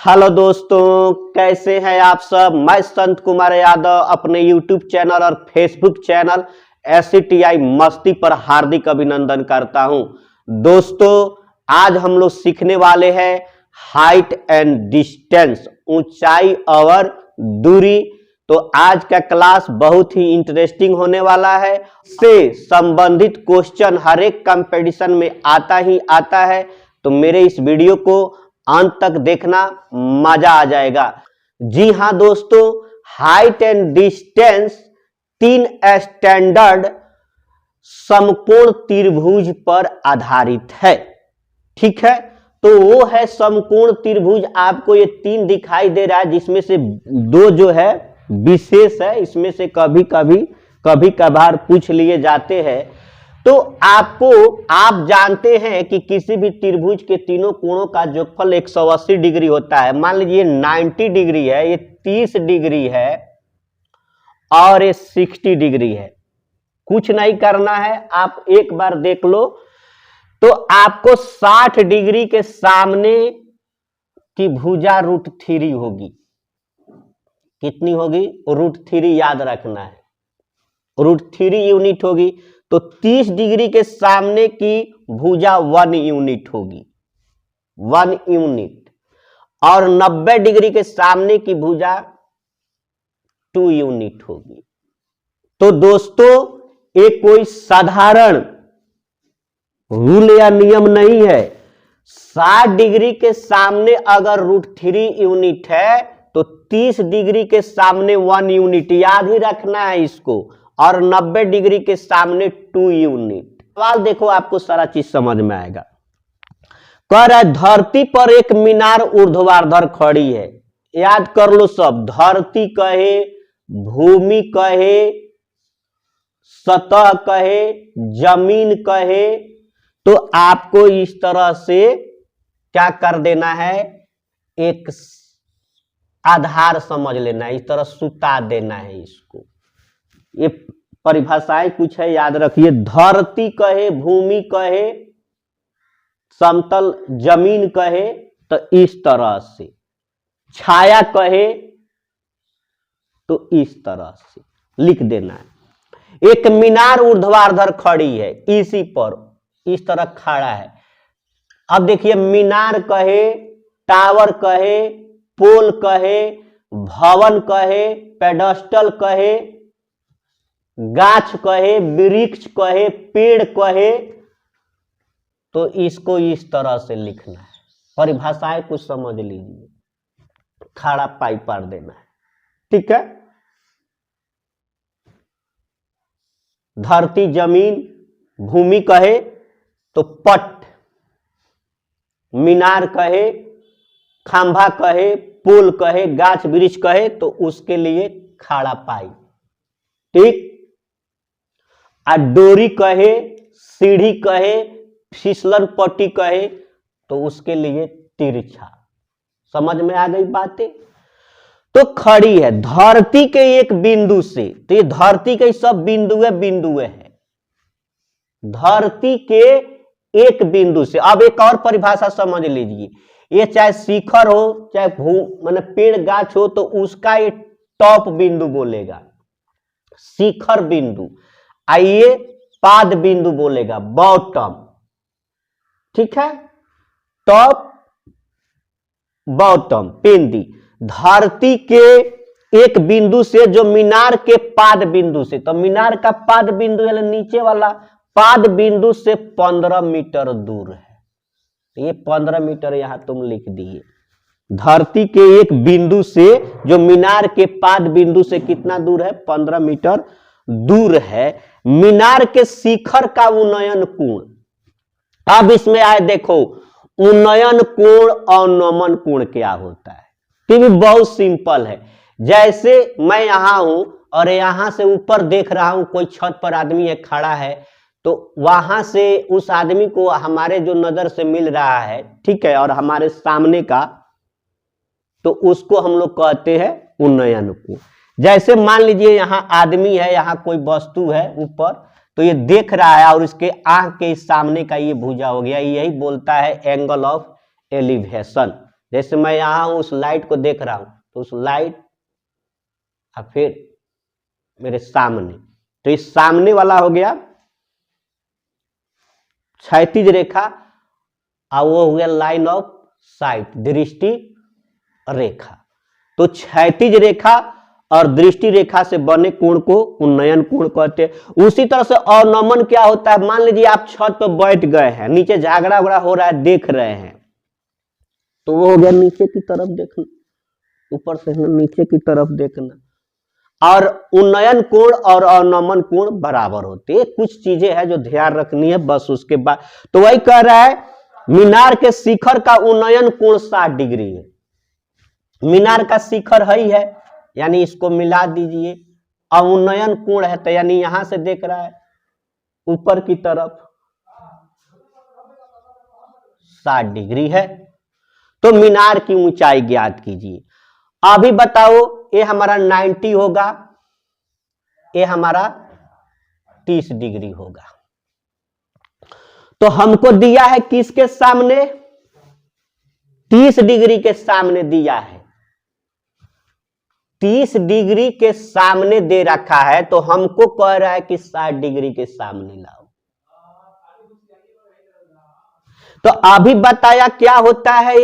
Hello दोस्तों, कैसे हैं आप सब। मैं संत कुमार यादव अपने यूट्यूब चैनल और फेसबुक चैनल SCTI मस्ती पर हार्दिक अभिनंदन करता हूं। दोस्तों, आज हम लोग सीखने वाले हैं हाइट एंड डिस्टेंस, ऊंचाई और दूरी। तो आज का क्लास बहुत ही इंटरेस्टिंग होने वाला है। से संबंधित क्वेश्चन हर एक कंपटीशन में आता ही आता है, तो मेरे इस वीडियो को अंत तक देखना, मजा आ जाएगा। जी हां दोस्तों, हाइट एंड डिस्टेंस 3 स्टैंडर्ड समकोण त्रिभुज पर आधारित है। ठीक है, तो वो है समकोण त्रिभुज। आपको ये 3 दिखाई दे रहा है, जिसमें से 2 जो है विशेष है, इसमें से कभी कभार पूछ लिए जाते हैं। तो आप जानते हैं कि किसी भी त्रिभुज के तीनों कोणों का जोगफल 180 डिग्री होता है। मान लीजिए 90 डिग्री है, ये 30 डिग्री है और ये 60 डिग्री है। कुछ नहीं करना है, आप एक बार देख लो। तो आपको 60 डिग्री के सामने की भुजा √3 होगी। कितनी होगी? √3 याद रखना है, √3 यूनिट होगी। तो 30 डिग्री के सामने की भुजा 1 यूनिट होगी, 1 यूनिट। और 90 डिग्री के सामने की भुजा 2 यूनिट होगी। तो दोस्तों, ये कोई साधारण रूल या नियम नहीं है। 60 डिग्री के सामने अगर √3 यूनिट है तो 30 डिग्री के सामने 1 यूनिट, याद ही रखना है इसको। और 90 डिग्री के सामने 2 यूनिट। सवाल देखो, आपको सारा चीज समझ में आएगा। कह रहा है धरती पर एक मीनार ऊर्ध्वाधर खड़ी है। याद कर लो सब, धरती कहे, भूमि कहे, सतह कहे, जमीन कहे, तो आपको इस तरह से क्या कर देना है, एक आधार समझ लेना है, इस तरह सुता देना है इसको। ये परिभाषाएं कुछ है, याद रखिए। धरती कहे, भूमि कहे, समतल जमीन कहे, तो इस तरह से। छाया कहे तो इस तरह से लिख देना है। एक मीनार ऊर्ध्वाधर खड़ी है, इसी पर इस तरह खड़ा है। अब देखिए, मीनार कहे, टावर कहे, पोल कहे, भवन कहे, पेडस्टल कहे, गाछ कहे, वृक्ष कहे, पेड़ कहे, तो इसको इस तरह से लिखना है। परिभाषाएं कुछ समझ लीजिए, खड़ा पाई पार देना है। ठीक है, धरती, जमीन, भूमि कहे तो पट, मीनार कहे, खंभा कहे, पुल कहे, गाछ वृक्ष कहे, तो उसके लिए खड़ा पाई। ठीक, आ डोरी कहे, सीढ़ी कहे, फिसलन पट्टी कहे, तो उसके लिए तिरछा। समझ में आ गई बातें। तो खड़ी है धरती के एक बिंदु से, तो ये धरती के सब बिंदु है। धरती के एक बिंदु से। अब एक और परिभाषा समझ लीजिए, ये चाहे शिखर हो, चाहे माने पेड़ गाछ हो, तो उसका ये टॉप बिंदु बोलेगा, शिखर बिंदु। आइए पाद बिंदु बोलेगा, बॉटम। ठीक है, टॉप, बॉटम, पेंदी। धरती के एक बिंदु से, जो मीनार के पाद बिंदु से, तो मीनार का पाद बिंदु यानी नीचे वाला पाद बिंदु से 15 मीटर दूर है। ये 15 मीटर यहां तुम लिख दिए। धरती के एक बिंदु से, जो मीनार के पाद बिंदु से कितना दूर है? 15 मीटर दूर है। मीनार के शिखर का उन्नयन कोण। अब इसमें आए देखो, उन्नयन कोण और नमन कोण क्या होता है। ये भी बहुत सिंपल है। जैसे मैं यहां हूं और यहां से ऊपर देख रहा हूं, कोई छत पर आदमी है, खड़ा है, तो वहां से उस आदमी को हमारे जो नजर से मिल रहा है, ठीक है, और हमारे सामने का, तो उसको हम लोग कहते हैं उन्नयन कोण। जैसे मान लीजिए यहां आदमी है, यहां कोई वस्तु है ऊपर, तो ये देख रहा है और इसके आंख के सामने का ये भुजा हो गया, यही बोलता है एंगल ऑफ एलिवेशन। जैसे मैं यहां हूं, उस लाइट को देख रहा हूं, तो उस लाइट और फिर मेरे सामने, तो इस सामने वाला हो गया क्षैतिज रेखा, और वो हो गया लाइन ऑफ साइट, दृष्टि रेखा। तो क्षैतिज रेखा और दृष्टि रेखा से बने कोण को उन्नयन कोण कहते हैं। उसी तरह से अवनमन क्या होता है, मान लीजिए आप छत पर बैठ गए हैं, नीचे झगड़ा उगड़ा हो रहा है, देख रहे हैं, तो वो हो गया नीचे की तरफ देखना, ऊपर से नीचे की तरफ देखना। और उन्नयन कोण और अवनमन कोण बराबर होते हैं। कुछ चीजें हैं जो ध्यान रखनी है, बस उसके बाद। तो वही कह रहा है मीनार के शिखर का उन्नयन कोण 60 डिग्री है। मीनार का शिखर है, यानी इसको मिला दीजिए, और उन्नयन कोण है, तो यानी यहां से देख रहा है ऊपर की तरफ 60 डिग्री है। तो मीनार की ऊंचाई ज्ञात कीजिए। अभी बताओ, ये हमारा 90 होगा, ये हमारा 30 डिग्री होगा। तो हमको दिया है किसके सामने, 30 डिग्री के सामने दिया है, 30 डिग्री के सामने दे रखा है, तो हमको कह रहा है कि 60 डिग्री के सामने लाओ। तो अभी बताया क्या होता है,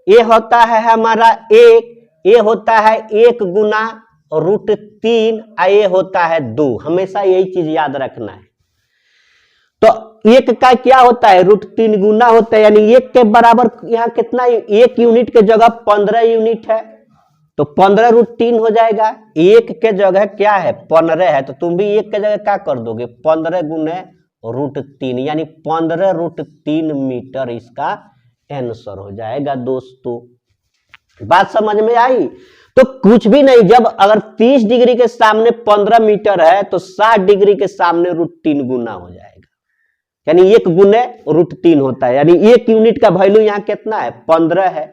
ये होता है हमारा 1, ये होता है 1 गुना √3, ये होता है 2। हमेशा यही चीज याद रखना है। तो 1 का क्या होता है, √3 गुना होता है, यानी 1 के बराबर यहाँ कितना, 1 यूनिट के जगह 15 यूनिट है, तो 15 √3 हो जाएगा। 1 के जगह क्या है, 15 है, तो तुम भी 1 के जगह क्या कर दोगे, 15 गुने √3, यानी 15 √3 मीटर इसका आंसर हो जाएगा। दोस्तों बात समझ में आई? तो कुछ भी नहीं, जब अगर 30 डिग्री के सामने 15 मीटर है, तो 60 डिग्री के सामने √3 गुना हो जाएगा, यानी 1 गुने √3 होता है, यानी 1 यूनिट का वैल्यू यहाँ कितना है, 15 है।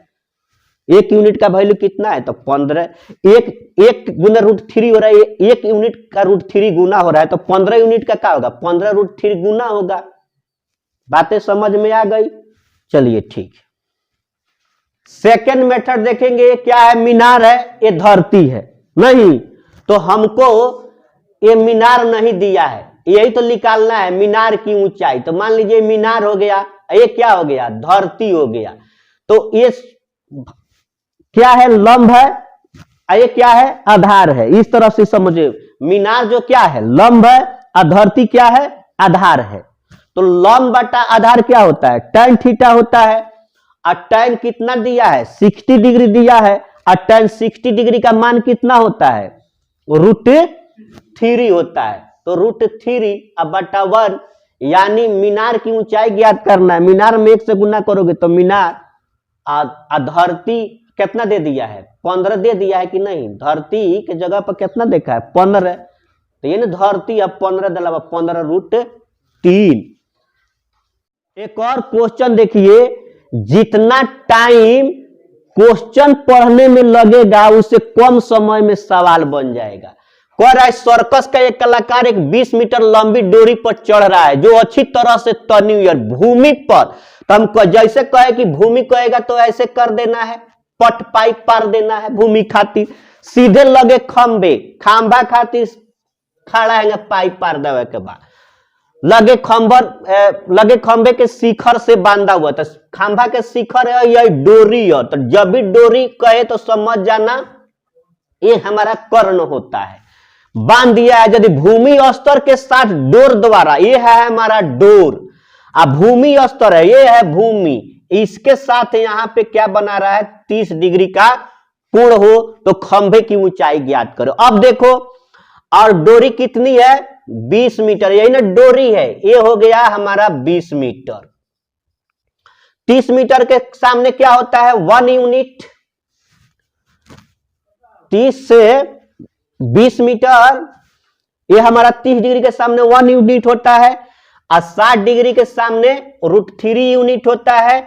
1 यूनिट का वैल्यू कितना है, तो 15। 1 गुना √3 हो रहा है, 1 यूनिट का √3 गुना हो रहा है, तो 15 यूनिट का क्या होगा, 15 √3 गुना होगा। बातें समझ में आ गई? चलिए ठीक है। सेकेंड मेथड देखेंगे, ये क्या है, मीनार है, ये धरती है नहीं, तो हमको ये मीनार नहीं दिया है, यही तो निकालना है मीनार की ऊंचाई। तो मान लीजिए मीनार हो गया, ये क्या हो गया, धरती हो गया। तो ये क्या है, लंब है, ये क्या है, आधार है। इस तरह से समझे, मीनार जो क्या है, लंब है, और धरती क्या है, आधार है। तो लंब बटा आधार क्या होता है, tan थीटा होता है, और tan कितना दिया है, 60 डिग्री दिया है, और tan 60 डिग्री का मान कितना होता है, √3 होता है। तो √3 अब बटा 1, यानी मीनार की ऊंचाई ज्ञात करना है। मीनार में 1 से गुना करोगे तो मीनार, धरती कितना दे दिया है, 15 दे दिया है कि नहीं, धरती के जगह पर कितना देखा है, 15, तो ये ना धरती अब 15 दिला, 15 √3। एक और क्वेश्चन देखिए, जितना टाइम क्वेश्चन पढ़ने में लगेगा उससे कम समय में सवाल बन जाएगा। कह रहा है सर्कस का एक कलाकार एक 20 मीटर लंबी डोरी पर चढ़ रहा है जो अच्छी तरह से तनी हुई है भूमि पर। तो हम जैसे कहे कि भूमि कहेगा तो ऐसे कर देना है, पट पाइप पार देना है भूमि खातिर, सीधे लगे खंबे, खंबा खातिर खड़ा है पाइप पार देवे के बाद लगे खंबे के शिखर से बांधा हुआ, तो खंभा के शिखर है या डोरी है। तो जब भी डोरी कहे तो समझ जाना ये हमारा कर्ण होता है, बांध दिया है। यदि भूमि स्तर के साथ डोर द्वारा, ये है हमारा डोर, अब भूमि स्तर है, ये है भूमि, इसके साथ यहां पे क्या बना रहा है 30 डिग्री का कोण हो, तो खंभे की ऊंचाई ज्ञात करो। अब देखो, और डोरी कितनी है 20 मीटर, यही ना डोरी है, ये हो गया हमारा 20 मीटर। 30 मीटर के सामने क्या होता है 1 यूनिट, 30 से 20 मीटर, ये हमारा 30 डिग्री के सामने 1 यूनिट होता है, और 60 डिग्री के सामने √3 यूनिट होता है,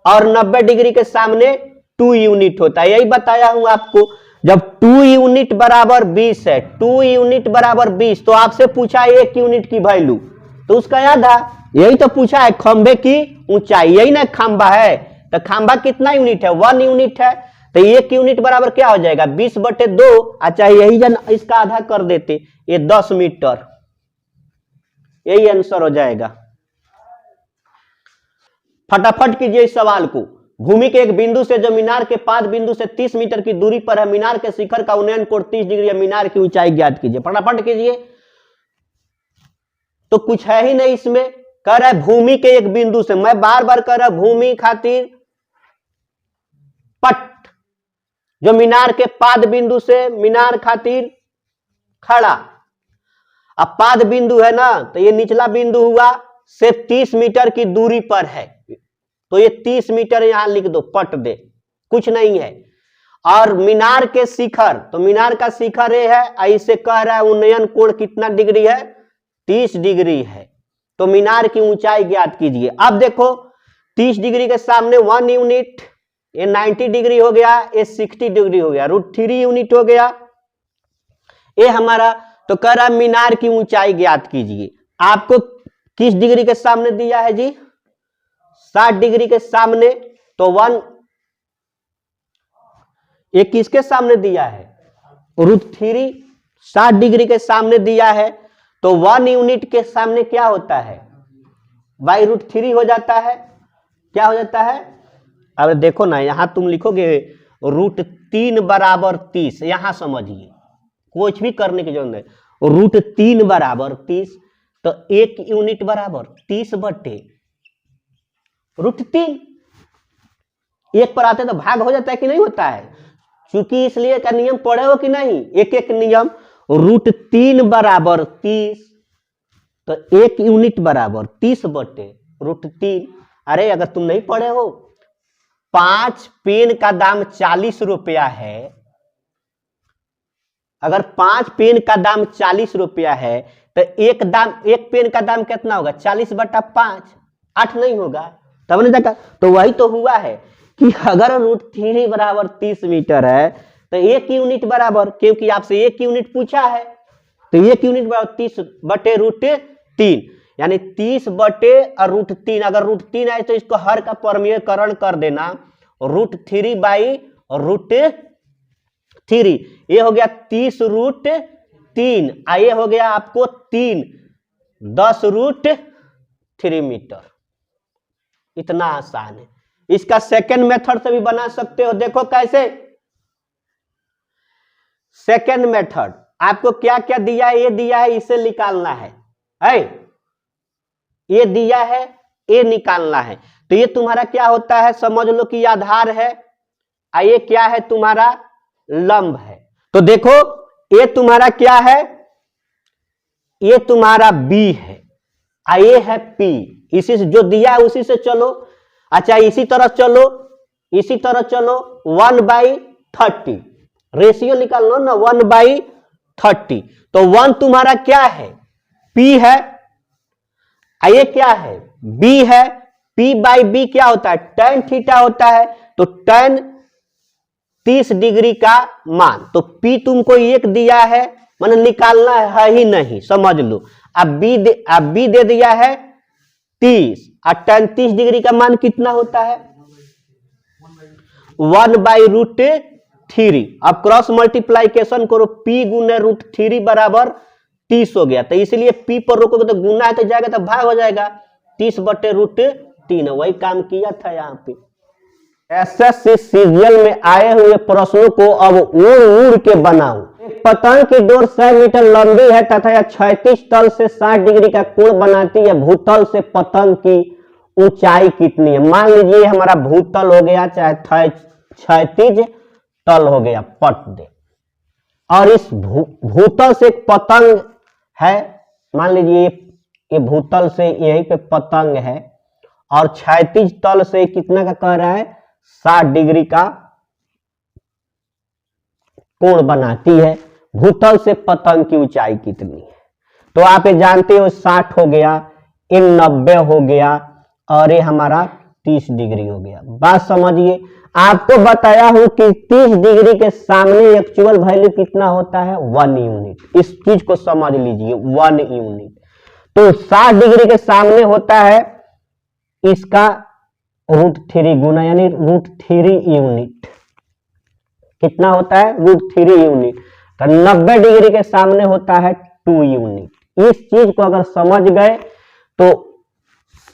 और 90 डिग्री के सामने 2 यूनिट होता है। यही बताया हूं आपको, जब 2 यूनिट बराबर 20 है, 2 यूनिट बराबर 20, तो आपसे पूछा 1 यूनिट की वैल्यू, तो उसका याद है, यही तो पूछा है खंबे की ऊंचाई, यही ना खंबा है, तो खंभा कितना यूनिट है, 1 यूनिट है। तो 1 यूनिट बराबर क्या हो जाएगा, 20/2। अच्छा यही जन इसका आधा कर देते, ये 10 मीटर, यही आंसर हो जाएगा। फटाफट कीजिए इस सवाल को। भूमि के एक बिंदु से जो मीनार के 5 बिंदु से 30 मीटर की दूरी पर है, मीनार के शिखर का उन्नयन कोण 30 डिग्री है, मीनार की ऊंचाई ज्ञात कीजिए। फटाफट कीजिए। तो कुछ है ही नहीं इसमें, कह रहा है भूमि के एक बिंदु से, मैं बार बार कह रहा भूमि खातिर पट, जो मीनार के पाद बिंदु से मीनार खातिर खड़ा। अब पाद बिंदु है ना, तो ये निचला बिंदु हुआ, सिर्फ 30 मीटर की दूरी पर है, तो ये 30 मीटर यहां लिख दो, पट दे, कुछ नहीं है। और मीनार के शिखर, तो मीनार का शिखर ये है, ऐसे कह रहा है उन्नयन कोण कितना डिग्री है, 30 डिग्री है। तो मीनार की ऊंचाई ज्ञात कीजिए। अब देखो 30 डिग्री के सामने 1 यूनिट, ये 90 डिग्री हो गया, ये 60 डिग्री हो गया, √3 यूनिट हो गया ये हमारा। तो कह रहा है मीनार की ऊंचाई ज्ञात कीजिए। आपको किस डिग्री के सामने दिया है जी, 60 डिग्री के सामने, तो 1, ये किसके सामने दिया है, √3, 60 डिग्री के सामने दिया है, तो 1 यूनिट के सामने क्या होता है, बाई √3 हो जाता है। क्या हो जाता है, अब देखो ना, यहां तुम लिखोगे √3 बराबर 30, यहां समझिए, कुछ भी करने की जरूरत नहीं। √3 बराबर 30, तो 1 यूनिट बराबर 30/√3। एक पर आते तो भाग हो जाता है कि नहीं होता है, क्योंकि इसलिए का नियम पढ़े हो कि नहीं, एक एक नियम। √3 बराबर 30, तो 1 यूनिट बराबर 30/√3। अरे अगर तुम नहीं पढ़े हो, 5 पेन का दाम 40 रुपया है, अगर 5 पेन का दाम 40 रुपया है, तो एक पेन का दाम कितना होगा, 40/5, 8 नहीं होगा, तब नहीं देखा। तो वही तो हुआ है कि अगर √3 बराबर 30 मीटर है, तो 1 यूनिट बराबर, क्योंकि आपसे 1 यूनिट पूछा है, तो 1 यूनिट बराबर 30/√3, यानी 30/√3। अगर √3 आए तो इसको हर का परमीयकरण कर देना, √3/√3, ये हो गया 30√3, ये हो गया आपको 3, 10√3 मीटर। इतना आसान है। इसका सेकंड मेथड से भी बना सकते हो, देखो कैसे। सेकंड मेथड आपको क्या क्या दिया है, ये दिया है, इसे निकालना है, ये दिया है, ये निकालना है। तो ये तुम्हारा क्या होता है, समझ लो कि आधार है, ये क्या है, तुम्हारा लंब है। तो देखो ये तुम्हारा क्या है, ये तुम्हारा B है, ये है P। इसी से जो दिया है उसी से चलो। अच्छा इसी तरह चलो, इसी तरह चलो, 1/30 रेशियो निकाल लो ना, 1/30। तो 1 तुम्हारा क्या है, P है, ये क्या है, B है। P/B क्या होता है, tan थीटा होता है। तो tan 30 डिग्री का मान, तो P तुमको 1 दिया है, मतलब निकालना है ही नहीं, समझ लो। अब B दे दिया है 30, और tan 30 डिग्री का मान कितना होता है, 1/√3। अब क्रॉस मल्टीप्लाइकेशन करो, P गुने √3 बराबर 30 हो गया। तो इसलिए P पर रोकोगे तो गुना है तो जाएगा, तो भाग हो जाएगा, 30/√3। वही काम किया था यहाँ पे। एसएससी सीजीएल में आए हुए प्रश्नों को अब उड़ उड़ के बनाओ। पतंग की डोर 100 मीटर लंबी है तथा यह क्षैतिज तल से 60 डिग्री का कोण बनाती है, भूतल से पतंग की ऊंचाई कितनी है। मान लीजिए हमारा भूतल हो गया, चाहे क्षैतिज तल हो गया, पट दे, और इस भूतल से एक पतंग है, मान लीजिए ये भूतल से यहीं पे पतंग है, और क्षैतिज तल से कितना का कह रहा है, 60 डिग्री का कोण बनाती है, भूतल से पतंग की ऊंचाई कितनी है। तो आप ये जानते हो 60 हो गया, ये 90 हो गया, और ये हमारा 30 डिग्री हो गया। बात समझिए, आपको बताया हूं कि 30 डिग्री के सामने एक्चुअल वैल्यू कितना होता है, 1 यूनिट। इस चीज को समझ लीजिए, 1 यूनिट। तो 60 डिग्री के सामने होता है इसका √3 गुना यानी √3 यूनिट। कितना होता है? √3 यूनिट। तो 90 डिग्री के सामने होता है 2 यूनिट। इस चीज को अगर समझ गए तो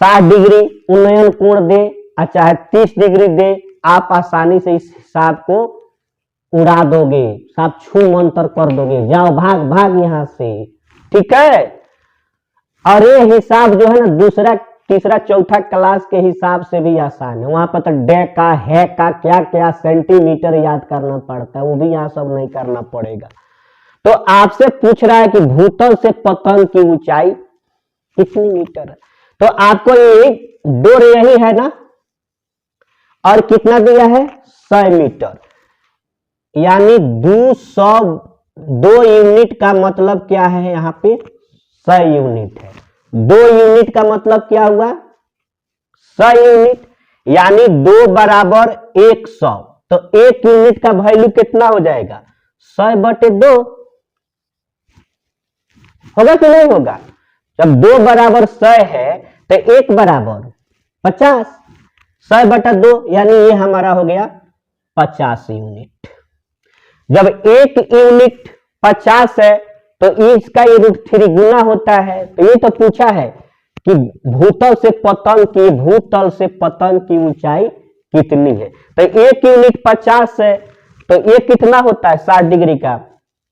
60 डिग्री उन्नयन कोण दे और चाहे 30 डिग्री दे, आप आसानी से इस हिसाब को उड़ा दोगे, आप छू मंतर कर दोगे, जाओ भाग भाग यहां से, ठीक है। और ये हिसाब जो है ना दूसरा तीसरा चौथा क्लास के हिसाब से भी आसान है। वहां पर तो डे का है का क्या क्या सेंटीमीटर याद करना पड़ता है, वो भी यहाँ सब नहीं करना पड़ेगा। तो आपसे पूछ रहा है कि भूतल से पतंग की ऊंचाई कितनी मीटर है, तो आपको ये डोर यही है ना, और कितना दिया है 100 मीटर, यानी 2 यूनिट का मतलब क्या है, यहाँ पे 100 यूनिट है। 2 यूनिट का मतलब क्या हुआ 100 यूनिट, यानी 2 बराबर 100। तो 1 यूनिट का वैल्यू कितना हो जाएगा 100/2 होगा कि नहीं होगा? जब 2 बराबर 100 है तो 1 बराबर 50, 100/2 यानी ये हमारा हो गया 50 यूनिट। जब 1 यूनिट 50 है तो इसका ये √3 गुना होता है। तो ये तो पूछा है कि भूतल से पतंग की ऊंचाई कितनी है। तो 1 यूनिट 50 है तो ये कितना होता है 60 डिग्री का,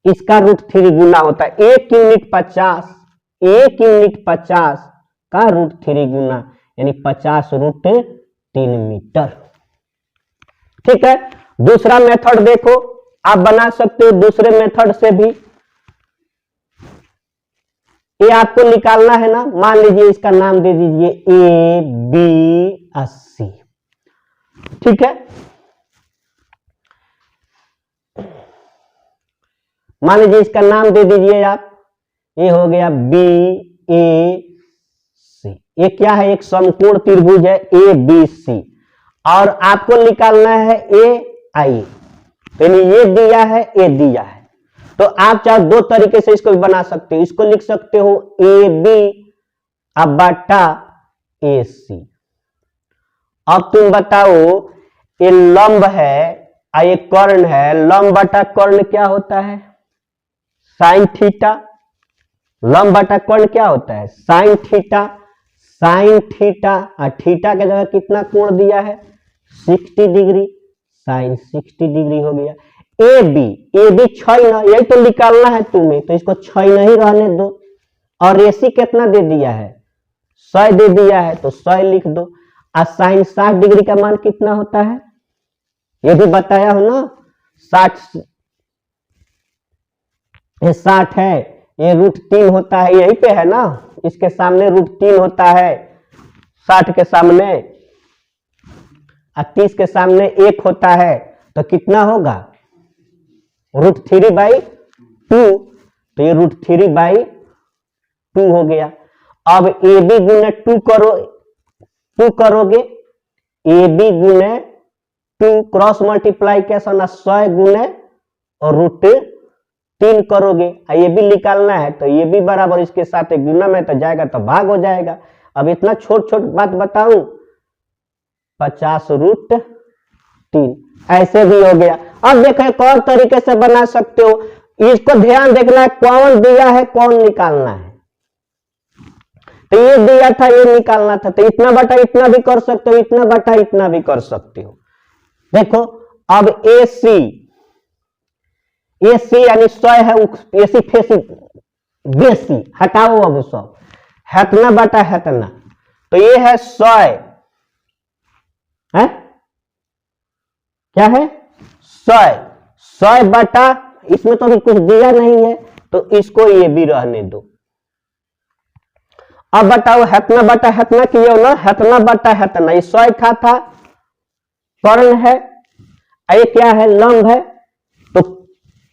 इसका √3 गुना होता है। 1 यूनिट 50 का √3 गुना यानी 50√3 मीटर। ठीक है, दूसरा मेथड देखो, आप बना सकते हो दूसरे मेथड से भी। ये आपको निकालना है ना, मान लीजिए इसका नाम दे दीजिए AB80। ठीक है, मान लीजिए इसका नाम दे दीजिए आप, ये हो गया BAC। ये क्या है, एक समकोण त्रिभुज है ABC, और आपको निकालना है AI। यानी ये दिया है, ये दिया है। तो आप चाहे 2 तरीके से इसको भी बना सकते हो। इसको लिख सकते हो AB बटा AC। अब तुम बताओ, ये लंब है और ये कर्ण है, लंब बटा कर्ण क्या होता है साइन थीटा। लंब बटा कर्ण क्या होता है साइन थीटा। साइन थीटा और थीटा के जगह कितना कोण दिया है 60 डिग्री, साइन 60 डिग्री हो गया। AB 6 ना, यही तो निकालना है तुम्हें, तो इसको 6 नहीं रहने दो। और AC कितना दे दिया है 100 दे दिया है, तो 100 लिख दो। और साइन 60 डिग्री का मान कितना होता है ये भी बताया हो ना, 60 है, ये √3 होता है, यही पे है ना, इसके सामने √3 होता है 60 के सामने, और 30 के सामने 1 होता है, तो कितना होगा √3/2। तो ये √3/2 हो गया। अब AB गुने 2 करोगे, AB गुने 2 क्रॉस मल्टीप्लाई कैसा ना 100 गुने और √3 करोगे। ये भी निकालना है, तो ये भी बराबर इसके साथ गुना में तो जाएगा तो भाग हो जाएगा। अब इतना छोट छोट बात बताऊं, 50√3 ऐसे भी हो गया। अब देखो एक और तरीके से बना सकते हो, इसको ध्यान देखना है कौन दिया है कौन निकालना है। तो ये दिया था ये निकालना था, तो इतना बटा इतना भी कर सकते हो, इतना बटा इतना भी कर सकते हो। देखो अब AC यानी 100 है, AC फेसी बेसी हटाओ, अब सब हेतना बटा हेतना, तो ये है 100 है, क्या है 100 बटा, इसमें तो अभी कुछ दिया नहीं है तो इसको ये भी रहने दो। अब बताओ हेतना बटा हेतना किए हो ना, हेतना बटा हेतना, ये 100 था कर्ण है, ये क्या है लंब है, तो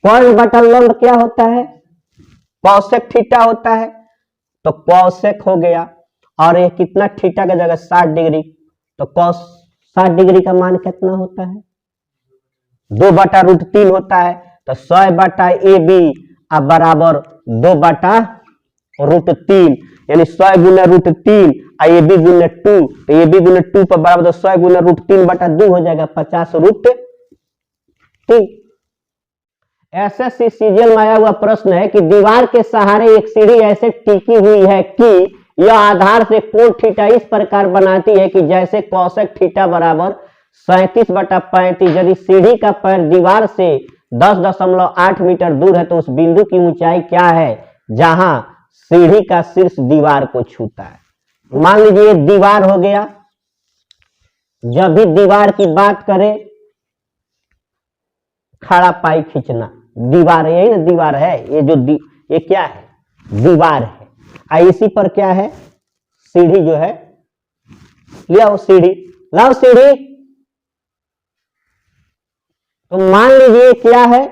कर्ण बटा लंब क्या होता है कौसेक थीटा होता है, तो कौसेक हो गया। और ये कितना थीटा की जगह 60 डिग्री, तो कॉस 60 डिग्री का मान कितना होता है 2/√3 होता है। तो 100 बटा AB बराबर 2/√3, यानी 100 गुना √3 ए बी गुने 2, तो ए बी गुने 2 पर बराबर 100 गुने √3/2 हो जाएगा 50√3। एसएससी सीजीएल में आया हुआ प्रश्न है कि दीवार के सहारे एक सीढ़ी ऐसे टिकी हुई है कि यह आधार से कोण थीटा इस प्रकार बनाती है कि जैसे कोसेक थीटा बराबर 37/35। यदि सीढ़ी का पैर दीवार से 10.8 मीटर दूर है तो उस बिंदु की ऊंचाई क्या है जहां सीढ़ी का शीर्ष दीवार को छूता है। मान लीजिए दीवार हो गया, जब भी दीवार की बात करें खड़ा पाई खींचना, दीवार यही ना दीवार है, ये जो ये क्या है दीवार है। इसी पर क्या है सीढ़ी जो है, लिया वो सीढ़ी, लाओ सीढ़ी। तो मान लीजिए क्या है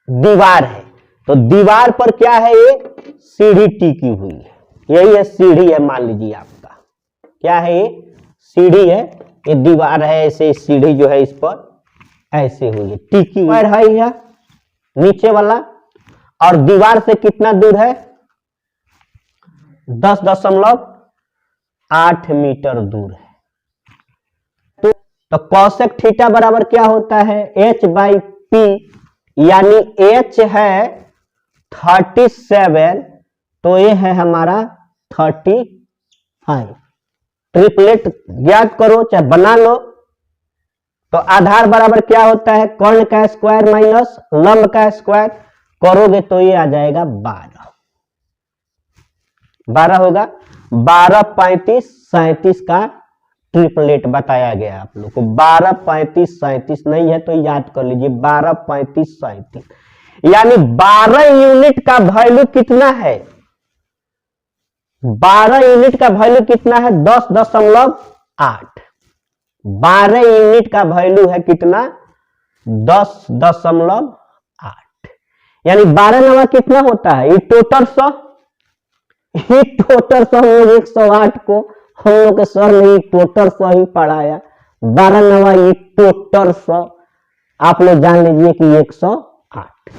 दीवार है, तो दीवार पर क्या है ये सीढ़ी टिकी हुई है, यही है सीढ़ी है। मान लीजिए आपका क्या है ये सीढ़ी है, ये दीवार है, ऐसे सीढ़ी जो है इस पर ऐसे हुई है टिकी हुई है नीचे वाला, और दीवार से कितना दूर है 10.8 मीटर दूर है। तो कोसेक थीटा बराबर क्या होता है h/p, यानी h है 37 तो ये है हमारा 35। ट्रिपलेट ज्ञात करो चाहे बना लो। तो आधार बराबर क्या होता है कर्ण का स्क्वायर माइनस लंब का स्क्वायर, करोगे तो ये आ जाएगा 12 होगा। 12, 35, 37 का ट्रिपलेट बताया गया आप लोग को। 12, 35, 37 नहीं है तो याद कर लीजिए 12, 35, 37, यानी 12 यूनिट का वैल्यू कितना है 12 यूनिट का वैल्यू कितना है 10.8। 12 यूनिट का वैल्यू है कितना 10.8, यानी 12 नवा कितना होता है ये टोटल 100, ये टोटल 100 हम लोग 108 को हम लोग के सर ने टोटल 100 ही पढ़ाया। 12 नवा ये टोटल 100 आप लोग जान लीजिए कि 108,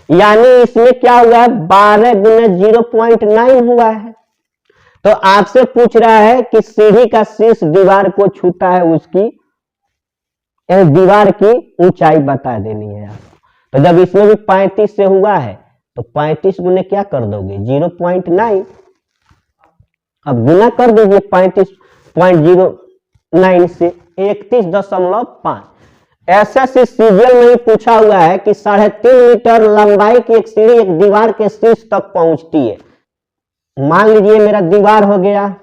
यानी इसमें क्या हुआ है 12 गुने 0.9 हुआ है। तो आपसे पूछ रहा है कि सीढ़ी का शीर्ष दीवार को छूता है उसकी दीवार की ऊंचाई बता देनी है आपको। तो जब इसमें भी 35 से हुआ है तो 35 गुने क्या कर दोगे 0.9, अब गुना कर दीजिए 35.09 से 31.5। एसएससी सीजीएल में ही पूछा हुआ है कि 3.5 मीटर लंबाई की एक सीढ़ी एक दीवार के शीर्ष तक पहुंचती है। मान लीजिए मेरा दीवार हो गया,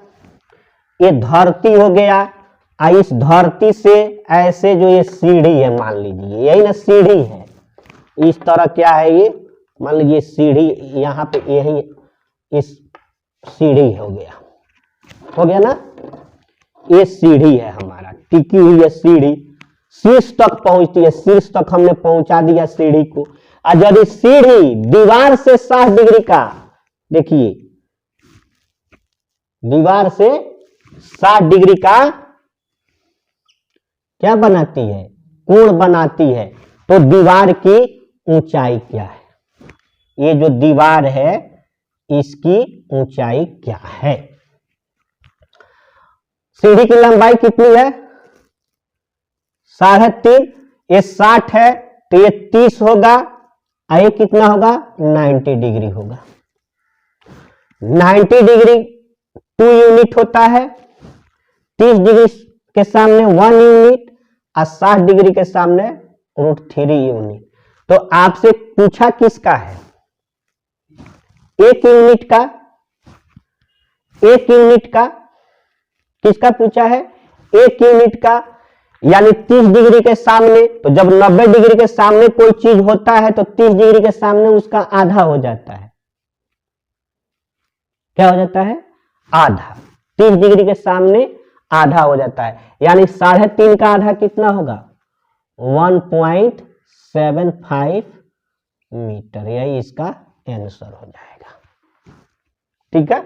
ये धरती हो गया, इस धरती से ऐसे जो ये सीढ़ी है मान लीजिए यही ना सीढ़ी है, इस तरह क्या है ये मान लीजिए सीढ़ी, यहाँ पे यही इस सीढ़ी हो गया ना, ये सीढ़ी है हमारा टिकी हुई है सीढ़ी, शीर्ष तक पहुंचती है, शीर्ष तक हमने पहुंचा दिया सीढ़ी को। और यदि सीढ़ी दीवार से 60 डिग्री का, देखिए दीवार से 60 डिग्री का क्या बनाती है कोण बनाती है, तो दीवार की ऊंचाई क्या है, ये जो दीवार है इसकी ऊंचाई क्या है। सीढ़ी की लंबाई कितनी है 3.5, ये 60 है तो ये 30 होगा, ये कितना होगा 90 डिग्री होगा। 90 डिग्री 2 यूनिट होता है, 30 डिग्री के सामने 1 यूनिट और 60 डिग्री के सामने √3 यूनिट। तो आपसे पूछा किसका है 1 यूनिट का, 1 यूनिट का किसका पूछा है 1 यूनिट का, यानी 30 डिग्री के सामने। तो जब 90 डिग्री के सामने कोई चीज होता है तो 30 डिग्री के सामने उसका आधा हो जाता है, क्या हो जाता है आधा, 30 डिग्री के सामने आधा हो जाता है, यानी 3.5 का आधा कितना होगा 1.75 मीटर, यही इसका आंसर हो जाएगा। ठीक है।